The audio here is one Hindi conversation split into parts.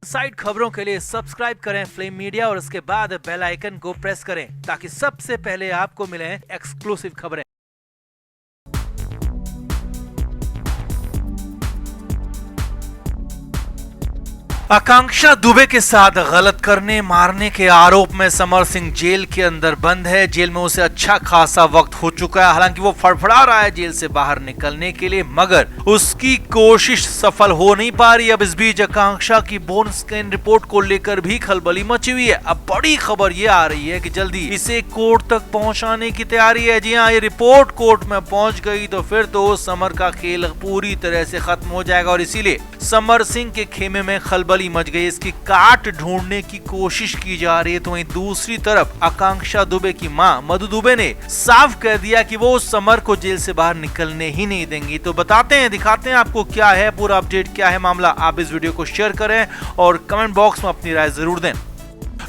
साइड खबरों के लिए सब्सक्राइब करें फ्लेम मीडिया और उसके बाद बेल आइकन को प्रेस करें ताकि सबसे पहले आपको मिले एक्सक्लूसिव खबरें। आकांक्षा दुबे के साथ गलत करने मारने के आरोप में समर सिंह जेल के अंदर बंद है। जेल में उसे अच्छा खासा वक्त हो चुका है। हालांकि वो फड़फड़ा रहा है जेल से बाहर निकलने के लिए, मगर उसकी कोशिश सफल हो नहीं पा रही। अब इस बीच आकांक्षा की बोन स्कैन रिपोर्ट को लेकर भी खलबली मची हुई है। अब बड़ी खबर ये आ रही है कि जल्दी इसे कोर्ट तक पहुंचाने की तैयारी है। जी हाँ, ये रिपोर्ट कोर्ट में पहुंच गई तो फिर तो समर का खेल पूरी तरह से खत्म हो जाएगा और इसीलिए समर सिंह के खेमे में खलबली मच गई। इसकी काट ढूंढने की कोशिश की जा रही है। तो वहीं दूसरी तरफ आकांक्षा दुबे की मां मधु दुबे ने साफ कह दिया कि वो समर को जेल से बाहर निकलने ही नहीं देंगी। तो बताते हैं, दिखाते हैं आपको क्या है पूरा अपडेट, क्या है मामला। आप इस वीडियो को शेयर करें और कमेंट बॉक्स में अपनी राय जरूर दें।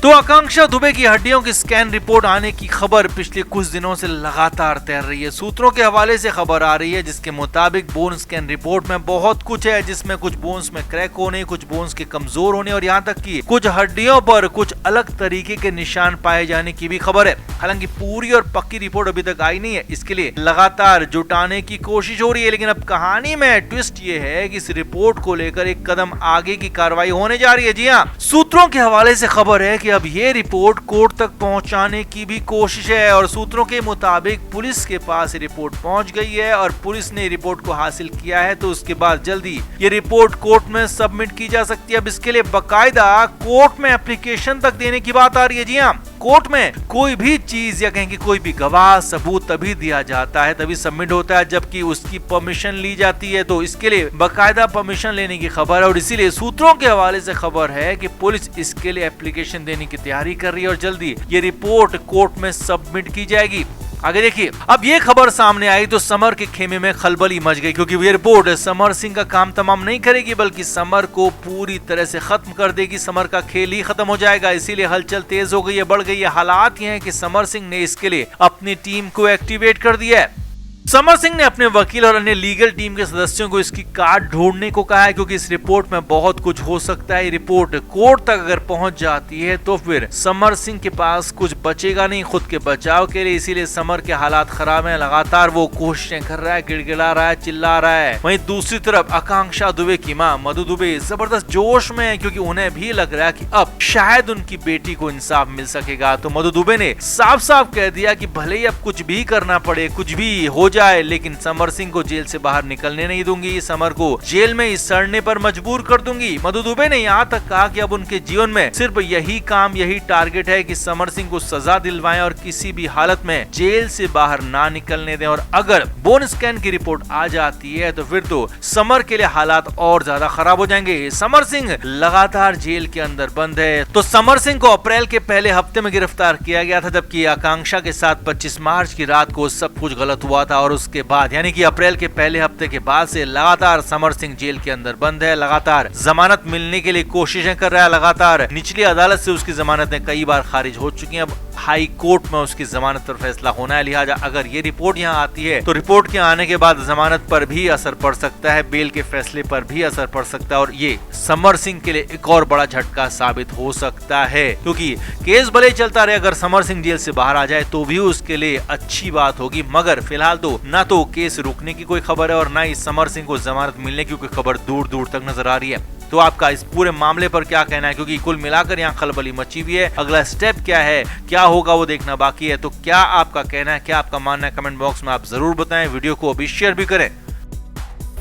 तो आकांक्षा दुबे की हड्डियों की स्कैन रिपोर्ट आने की खबर पिछले कुछ दिनों से लगातार तैर रही है। सूत्रों के हवाले से खबर आ रही है जिसके मुताबिक बोन स्कैन रिपोर्ट में बहुत कुछ है, जिसमें कुछ बोन्स में क्रैक होने, कुछ बोन्स के कमजोर होने और यहाँ तक कि कुछ हड्डियों पर कुछ अलग तरीके के निशान पाए जाने की भी खबर है। हालांकि पूरी और पक्की रिपोर्ट अभी तक आई नहीं है, इसके लिए लगातार जुटाने की कोशिश हो रही है। लेकिन अब कहानी में ट्विस्ट ये है कि इस रिपोर्ट को लेकर एक कदम आगे की कार्रवाई होने जा रही है। जी हाँ, सूत्रों के हवाले से खबर है कि अब ये रिपोर्ट कोर्ट तक पहुंचाने की भी कोशिश है और सूत्रों के मुताबिक पुलिस के पास रिपोर्ट पहुंच गई है और पुलिस ने रिपोर्ट को हासिल किया है। तो उसके बाद जल्दी ये रिपोर्ट कोर्ट में सबमिट की जा सकती है। अब इसके लिए बकायदा कोर्ट में एप्लीकेशन तक देने की बात आ रही है। जी हाँ, कोर्ट में कोई भी चीज या कहें कि कोई भी गवाह सबूत तभी दिया जाता है, तभी सबमिट होता है जबकि उसकी परमिशन ली जाती है। तो इसके लिए बकायदा परमिशन लेने की खबर है और इसीलिए सूत्रों के हवाले से खबर है कि पुलिस इसके लिए एप्लीकेशन देने की तैयारी कर रही है और जल्दी ये रिपोर्ट कोर्ट में सबमिट की जाएगी। आगे देखिए, अब ये खबर सामने आई तो समर के खेमे में खलबली मच गई, क्योंकि ये रिपोर्ट समर सिंह का काम तमाम नहीं करेगी बल्कि समर को पूरी तरह से खत्म कर देगी। समर का खेल ही खत्म हो जाएगा। इसीलिए हलचल तेज हो गई है, बढ़ गई है। हालात ये हैं कि समर सिंह ने इसके लिए अपनी टीम को एक्टिवेट कर दिया है। समर सिंह ने अपने वकील और अन्य लीगल टीम के सदस्यों को इसकी काट ढूंढने को कहा है, क्योंकि इस रिपोर्ट में बहुत कुछ हो सकता है। रिपोर्ट कोर्ट तक अगर पहुंच जाती है तो फिर समर सिंह के पास कुछ बचेगा नहीं खुद के बचाव के लिए। इसीलिए समर के हालात खराब हैं। लगातार वो कोशिशें कर रहा है, गिड़गिड़ा रहा है, चिल्ला रहा है। वहीं दूसरी तरफ आकांक्षा दुबे की मां मधु दुबे जबरदस्त जोश में है, क्योंकि उन्हें भी लग रहा है कि अब शायद उनकी बेटी को इंसाफ मिल सकेगा। तो मधु दुबे ने साफ साफ कह दिया कि भले ही अब कुछ भी करना पड़े, कुछ भी हो जाए, लेकिन समर सिंह को जेल से बाहर निकलने नहीं दूंगी। समर को जेल में ही सड़ने पर मजबूर कर दूंगी। मधु दुबे ने यहाँ तक कहा कि अब उनके जीवन में सिर्फ यही काम, यही टारगेट है कि समर सिंह को सजा दिलवाएं और किसी भी हालत में जेल से बाहर ना निकलने दें। और अगर बोन स्कैन की रिपोर्ट आ जाती है तो फिर तो समर के लिए हालात और ज्यादा खराब हो जाएंगे। समर सिंह लगातार जेल के अंदर बंद है। तो समर सिंह को अप्रैल के पहले हफ्ते में गिरफ्तार किया गया था, जबकि आकांक्षा के साथ 25 मार्च की रात को सब कुछ गलत हुआ था और उसके बाद यानी कि अप्रैल के पहले हफ्ते के बाद से लगातार समर सिंह जेल के अंदर बंद है। लगातार जमानत मिलने के लिए कोशिशें कर रहा है। लगातार निचली अदालत से उसकी जमानतें कई बार खारिज हो चुकी हैं। अब हाई कोर्ट में उसकी जमानत पर फैसला होना है। लिहाजा अगर ये रिपोर्ट यहाँ आती है तो रिपोर्ट के आने के बाद जमानत पर भी असर पड़ सकता है, बेल के फैसले पर भी असर पड़ सकता है और ये समर सिंह के लिए एक और बड़ा झटका साबित हो सकता है। क्योंकि केस भले चलता रहे, अगर समर सिंह जेल से बाहर आ जाए तो भी उसके लिए अच्छी बात होगी। मगर फिलहाल तो ना तो केस रुकने की कोई खबर है और ना ही समर सिंह को जमानत मिलने की कोई खबर दूर दूर तक नजर आ रही है। तो आपका इस पूरे मामले पर क्या कहना है, क्योंकि कुल मिलाकर यहाँ खलबली मची हुई है। अगला स्टेप क्या है, क्या होगा वो देखना बाकी है। तो क्या आपका कहना है, क्या आपका मानना है, कमेंट बॉक्स में आप जरूर बताएं। वीडियो को अभी शेयर भी करें।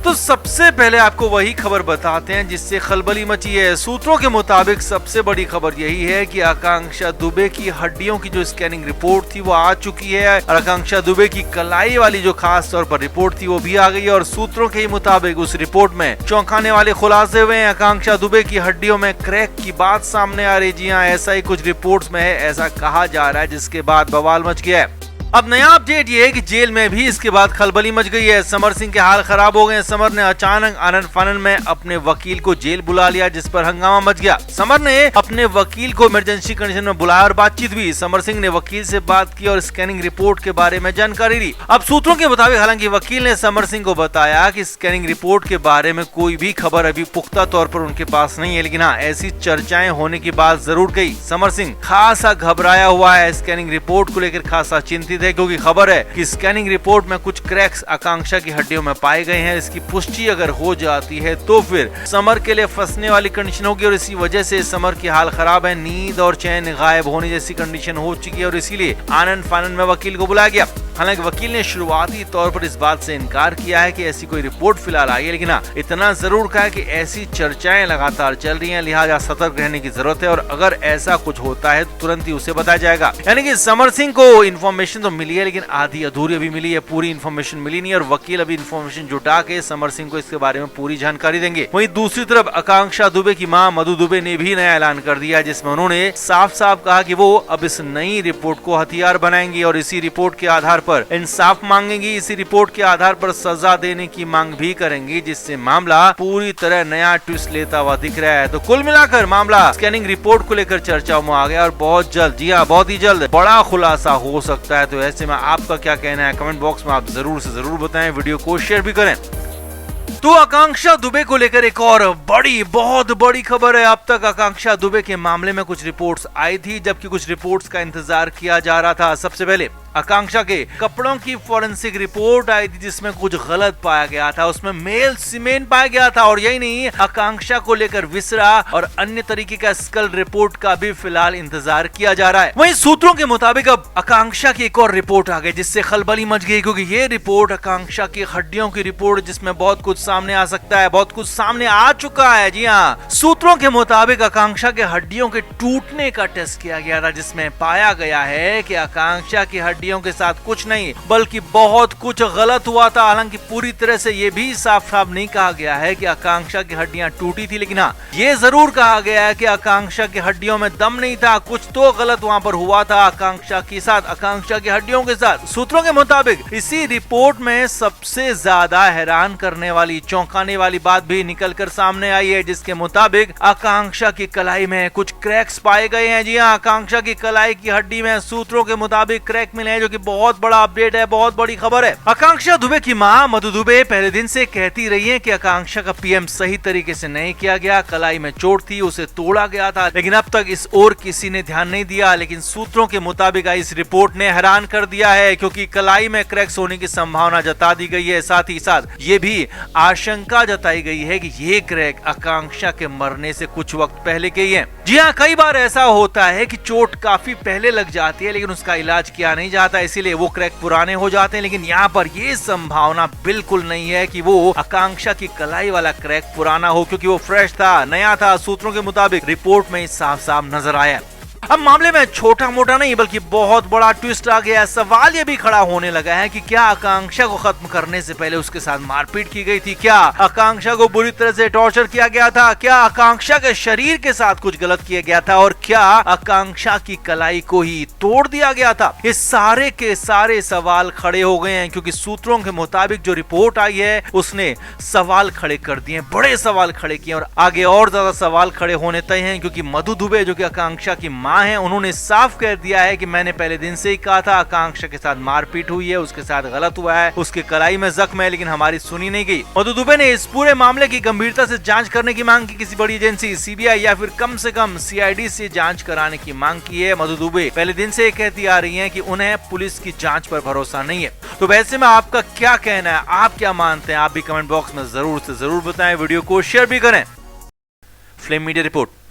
तो सबसे पहले आपको वही खबर बताते हैं जिससे खलबली मची है। सूत्रों के मुताबिक सबसे बड़ी खबर यही है कि आकांक्षा दुबे की हड्डियों की जो स्कैनिंग रिपोर्ट थी वो आ चुकी है और आकांक्षा दुबे की कलाई वाली जो खास तौर पर रिपोर्ट थी वो भी आ गई है। और सूत्रों के मुताबिक उस रिपोर्ट में चौंकाने वाले खुलासे हुए हैं। आकांक्षा दुबे की हड्डियों में क्रैक की बात सामने आ रही। जी हाँ, ऐसा ही कुछ रिपोर्ट्स में है, ऐसा कहा जा रहा है, जिसके बाद बवाल मच गया है। अब नया अपडेट ये है कि जेल में भी इसके बाद खलबली मच गई है। समर सिंह के हाल खराब हो गए। समर ने अचानक आनन फानन में अपने वकील को जेल बुला लिया, जिस पर हंगामा मच गया। समर ने अपने वकील को इमरजेंसी कंडीशन में बुलाया और बातचीत हुई। समर सिंह ने वकील से बात की और स्कैनिंग रिपोर्ट के बारे में जानकारी दी। अब सूत्रों के मुताबिक हालांकि वकील ने समर सिंह को बताया कि स्कैनिंग रिपोर्ट के बारे में कोई भी खबर अभी पुख्ता तौर पर उनके पास नहीं है, लेकिन हाँ, ऐसी चर्चाएं होने की बात जरूर कही। समर सिंह खासा घबराया हुआ है, स्कैनिंग रिपोर्ट को लेकर खासा चिंतित है, क्योंकि खबर है कि स्कैनिंग रिपोर्ट में कुछ क्रैक्स आकांक्षा की हड्डियों में पाए गए हैं। इसकी पुष्टि अगर हो जाती है तो फिर समर के लिए फंसने वाली कंडीशन होगी और इसी वजह से समर की हाल खराब है। नींद और चैन गायब होने जैसी कंडीशन हो चुकी है और इसीलिए आनन फानन में वकील को बुलाया गया। हालांकि वकील ने शुरुआती तौर पर इस बात से इनकार किया है कि ऐसी कोई रिपोर्ट फिलहाल आई है, लेकिन हाँ, इतना जरूर कहा है कि ऐसी चर्चाएं लगातार चल रही हैं, लिहाजा सतर्क रहने की जरूरत है और अगर ऐसा कुछ होता है तो तुरंत ही उसे बताया जाएगा। यानी कि समर सिंह को इन्फॉर्मेशन तो मिली है, लेकिन आधी अधूरी अभी मिली है, पूरी इन्फॉर्मेशन मिली नहीं और वकील अभी इन्फॉर्मेशन जुटा के समर सिंह को इसके बारे में पूरी जानकारी देंगे। वहीं दूसरी तरफ आकांक्षा दुबे की मां मधु दुबे ने भी नया ऐलान कर दिया, जिसमें उन्होंने साफ साफ कहा कि वो अब इस नई रिपोर्ट को हथियार बनाएंगी और इसी रिपोर्ट के आधार पर इंसाफ मांगेंगी। इसी रिपोर्ट के आधार पर सजा देने की मांग भी करेंगी, जिससे मामला पूरी तरह नया ट्विस्ट लेता हुआ दिख रहा है। तो कुल मिलाकर मामला स्कैनिंग रिपोर्ट को लेकर चर्चाओं में आ गया और बहुत जल्द, जी हाँ, बहुत ही जल्द बड़ा खुलासा हो सकता है। तो ऐसे में आपका क्या कहना है, कमेंट बॉक्स में आप जरूर से जरूर बताएं, वीडियो को शेयर भी करें। तो आकांक्षा दुबे को लेकर एक और बहुत बड़ी खबर है। अब तक आकांक्षा दुबे के मामले में कुछ रिपोर्ट्स आई थी, जबकि कुछ रिपोर्ट्स का इंतजार किया जा रहा था। सबसे पहले आकांक्षा के कपड़ों की फॉरेंसिक रिपोर्ट आई थी, जिसमें कुछ गलत पाया गया था। उसमें मेल सीमेन पाया गया था और यही नहीं, आकांक्षा को लेकर विसरा और अन्य तरीके का स्कल रिपोर्ट का भी फिलहाल इंतजार किया जा रहा है। वहीं सूत्रों के मुताबिक अब आकांक्षा की एक और रिपोर्ट आ गई, जिससे खलबली मच गई, क्योंकि ये रिपोर्ट आकांक्षा की हड्डियों की रिपोर्ट, जिसमें बहुत कुछ सामने आ सकता है, बहुत कुछ सामने आ चुका है। जी हाँ, सूत्रों के मुताबिक आकांक्षा के हड्डियों के टूटने का टेस्ट किया गया था, जिसमें पाया गया है कि आकांक्षा की हड्डियों के साथ कुछ नहीं बल्कि बहुत कुछ गलत हुआ था। हालांकि पूरी तरह से ये भी साफ साफ नहीं कहा गया है कि आकांक्षा की हड्डियां टूटी थी, लेकिन हाँ, ये जरूर कहा गया है कि आकांक्षा की हड्डियों में दम नहीं था, कुछ तो गलत वहां पर हुआ था आकांक्षा के साथ, आकांक्षा की हड्डियों के साथ। सूत्रों के मुताबिक इसी रिपोर्ट में सबसे ज्यादा हैरान करने वाली, चौंकाने वाली बात भी निकलकर सामने आई है, जिसके मुताबिक आकांक्षा की कलाई में कुछ क्रैक्स पाए गए हैं। जी हाँ, आकांक्षा की कलाई की हड्डी में सूत्रों के मुताबिक क्रैक मिले हैं, जो कि बहुत बड़ा अपडेट है, बहुत बड़ी खबर है। आकांक्षा दुबे की मां मधु दुबे पहले दिन से कहती रही है कि आकांक्षा का पीएम सही तरीके से नहीं किया गया, कलाई में चोट थी, उसे तोड़ा गया था, लेकिन अब तक इस ओर किसी ने ध्यान नहीं दिया। लेकिन सूत्रों के मुताबिक इस रिपोर्ट ने हैरान कर दिया है, क्योंकि कलाई में क्रैक्स होने की संभावना जता दी गई है। साथ ही साथ ये भी आशंका जताई गई है कि ये क्रैक आकांक्षा के मरने से कुछ वक्त पहले के ही है। जी हाँ, कई बार ऐसा होता है कि चोट काफी पहले लग जाती है, लेकिन उसका इलाज किया नहीं जाता, इसीलिए वो क्रैक पुराने हो जाते हैं। लेकिन यहाँ पर ये संभावना बिल्कुल नहीं है कि वो आकांक्षा की कलाई वाला क्रैक पुराना हो, क्योंकि वो फ्रेश था, नया था। सूत्रों के मुताबिक रिपोर्ट में साफ साफ नजर आया। अब मामले में छोटा मोटा नहीं बल्कि बहुत बड़ा ट्विस्ट आ गया है। सवाल ये भी खड़ा होने लगा है कि क्या आकांक्षा को खत्म करने से पहले उसके साथ मारपीट की गई थी? क्या आकांक्षा को बुरी तरह से टॉर्चर किया गया था? क्या आकांक्षा के शरीर के साथ कुछ गलत किया गया था? और क्या आकांक्षा की कलाई को ही तोड़ दिया गया था? ये सारे के सारे सवाल खड़े हो गए हैं, क्योंकि सूत्रों के मुताबिक जो रिपोर्ट आई है उसने सवाल खड़े कर दिए, बड़े सवाल खड़े किए और आगे और ज्यादा सवाल खड़े होने तय हैं, क्योंकि मधु दुबे जो कि आकांक्षा की मां है, उन्होंने साफ कह दिया है कि मैंने पहले दिन से ही कहा था आकांक्षा के साथ मारपीट हुई है, उसके साथ गलत हुआ है, उसके कलाई में जख्म है, लेकिन हमारी सुनी नहीं गई। मधु दुबे ने इस पूरे मामले की गंभीरता से जांच करने की मांग की, किसी बड़ी एजेंसी सीबीआई या फिर कम से कम सीआईडी से जांच कराने की मांग की है। मधु दुबे पहले दिन से कहती आ रही है कि उन्हें पुलिस की जांच पर भरोसा नहीं है। तो वैसे में आपका क्या कहना है, आप क्या मानते हैं? आप भी कमेंट बॉक्स में जरूर से जरूर बताएं, वीडियो को शेयर भी करें। Flame media report.